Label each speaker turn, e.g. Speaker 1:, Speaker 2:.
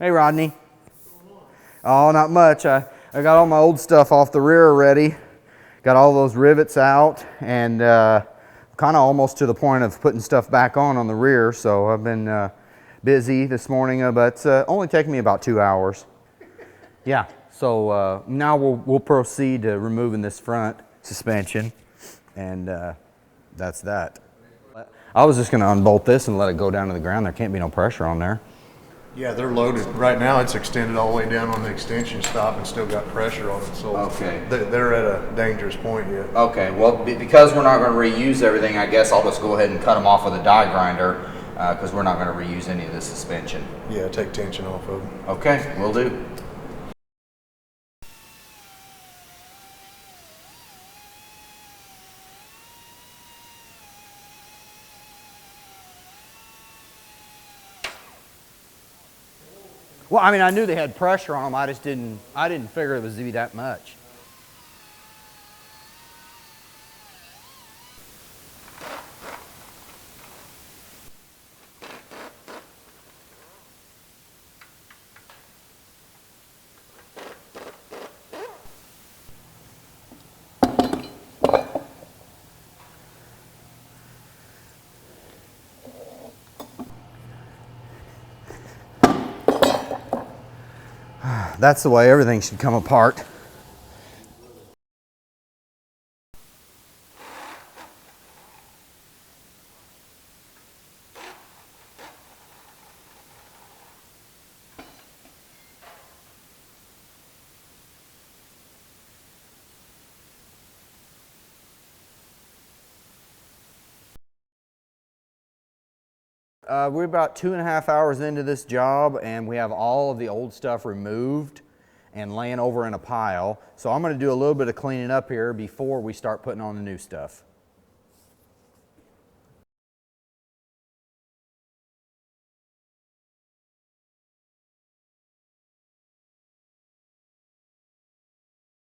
Speaker 1: Hey, Rodney. Oh, not much. I got all my old stuff off the rear already. Got all those rivets out, and kind of almost to the point of putting stuff back on the rear. So I've been busy this morning, but it's only taken me about 2 hours. Yeah. So now we'll proceed to removing this front suspension, and that's that. I was just going to unbolt this and let it go down to the ground. There can't be no pressure on there.
Speaker 2: Yeah, they're loaded. Right now it's extended all the way down on the extension stop and still got pressure on it. So
Speaker 1: okay,
Speaker 2: they're at a dangerous point yet.
Speaker 1: Okay, well, because we're not going to reuse everything, I guess I'll just go ahead and cut them off with a die grinder because we're not going to reuse any of the suspension.
Speaker 2: Yeah, take tension off of them.
Speaker 1: Okay, will do. Well, I mean, I knew they had pressure on them. I didn't figure it was to be that much. That's the way everything should come apart. We're about 2.5 hours into this job, and we have all of the old stuff removed and laying over in a pile. So I'm going to do a little bit of cleaning up here before we start putting on the new stuff.